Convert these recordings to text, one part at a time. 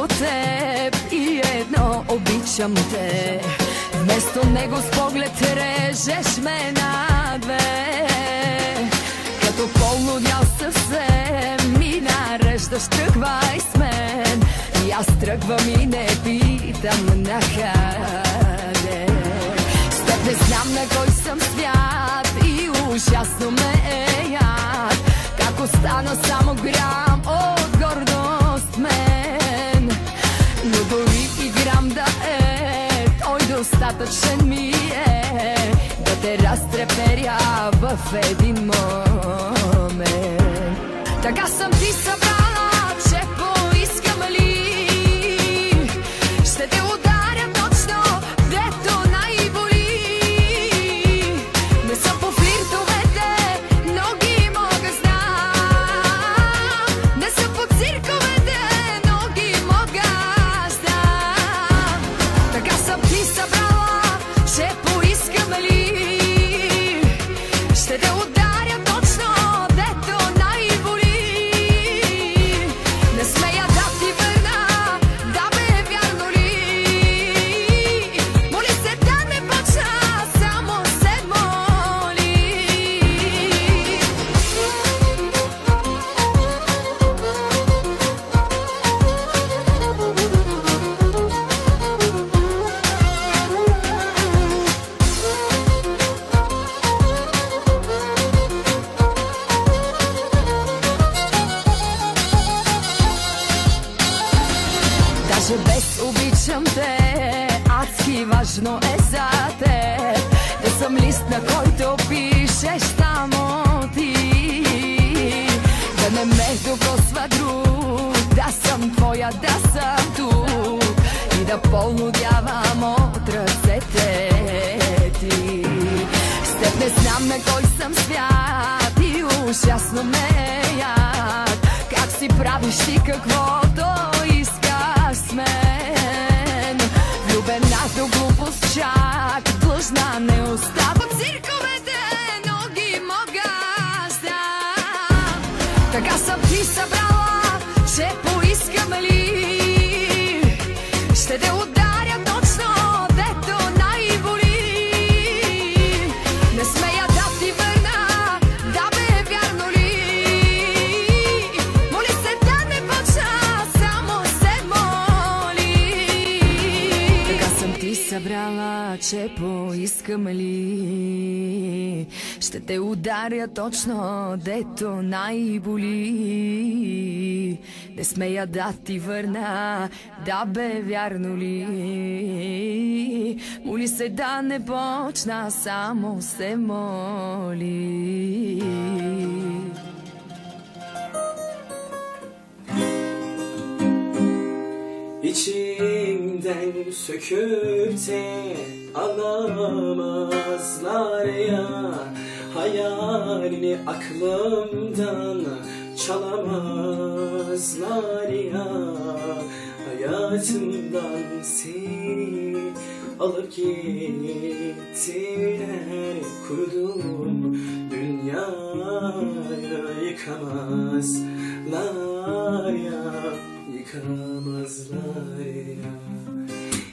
oko te i jedno običam te. Vmesto него s pogled režeš me na dve. Като полудял съвсем ми нареждаш, тръгвай с мен. И аз тръгвам и не питам накъде. С теб не знам на кой съм свят и ужасно ме е яд. Как остана само грам от гордост мен. Но дори и грам да е, той достатъчен ми е да те разтреперя в един момент. Така съм ти събрала, че поискам ли ще те ударя точно, дето най-боли. Не съм по флиртовете, но ги мога знам. Не съм по цирковете, но ги мога знам. Така съм ти събрала, че поискам ли ще те ударя точно, дето най-боли. Не смея да ти върна, да бе вярно ли. Моли се да не почна, само се моли. Даже без обичам те, адски важно е за теб да съм лист, на който пишеш само ти. Да не ме докосва друг, да съм твоя, да съм тук и да полудявам от ръцете ти. С теб не знам на кой съм свят и ужасно ме е яд. Как си правиш ти каквото искаш с мен. Влюбена до глупост, чак длъжна не остава. Цирковете, но ги мога знам. Така съм ти събрала, че поискам ли ще те ударя точно, дето най-боли. Не смея да ти върна, да бе вярно ли. Моли се да не почна, само се моли. Така съм ти събрала, че поискам ли ще те ударя точно, дето най-боли. Не смея да ти върна, да бе вярно ли. Моли се да не почна, само се моли. İçimden söküp de alamazlar ya. Hayalini aklımdan çalamazlar ya. Hayatımdan seni alıp gittiler. Kurduğum dünyayı yıkamazlar ya. Yıkamazlar ya.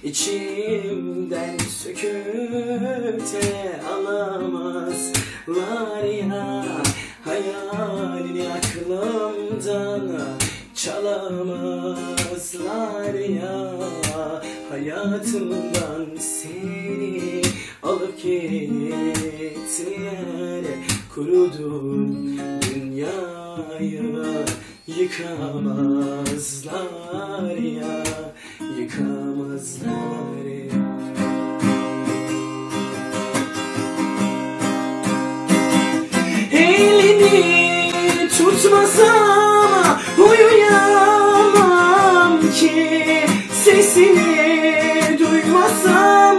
İçimden söküp de alamazlar ya. Hayalini aklımdan çalamazlar ya. Hayatımdan seni alıp gittiler. Kurudum dünyayı yıkamazlar ya. Yıkamazlar ya. Elini tutmasam uyuyamam ki. Sesini duymasam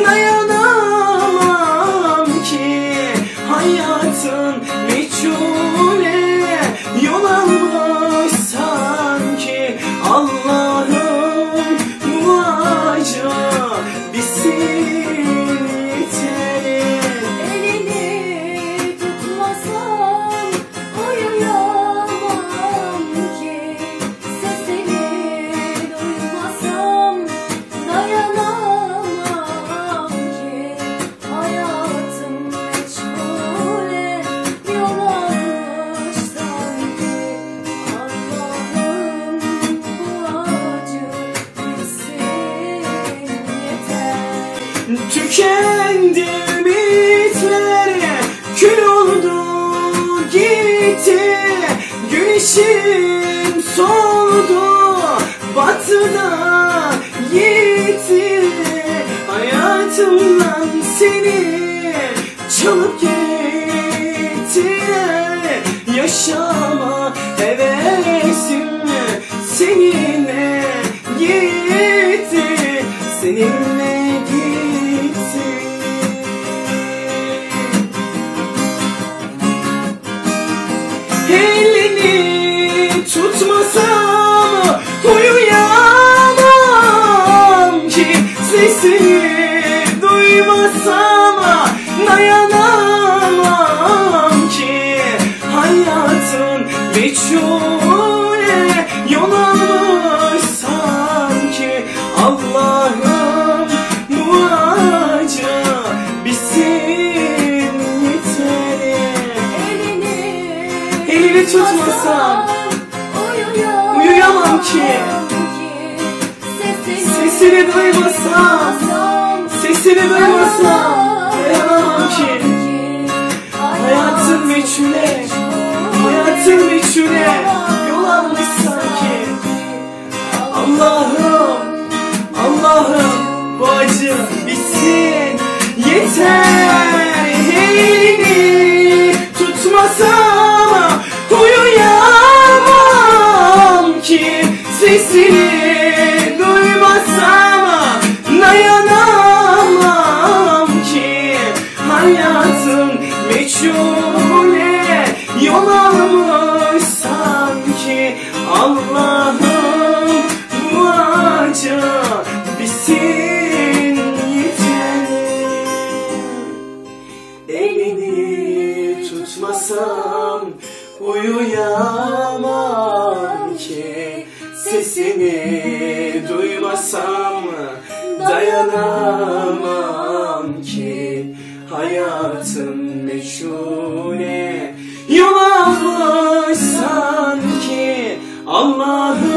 dayanamam ki. Hayatın meçhule yol almış sanki. Allah'ım bu acı bitsin yeter. Elini tutmasam uyuyamam ki. dayanamam ki. Hayatın meçhule yol almış sanki. Allah'ım bu acı bitsin yeter. Elini tutmasam uyuyamam ki. Sesini duymasam, sesini duymasam dayanamam ki. Hayatın meçhule, hayatın meçhule yol almış sanki. Allah'ım, Allah'ım bu acı bitsin yeter. Elini tutmasam uyuyamam ki. Sesini duymasam dayanamam ki. Hayatın meçhule yol almış sanki. Allah'ım bu acı bitsin yeter. Elini tutmasam uyuyamam ki. Sesini duymasam dayanamam ki. Hayatım meçhule yol almış sanki. Allah'ım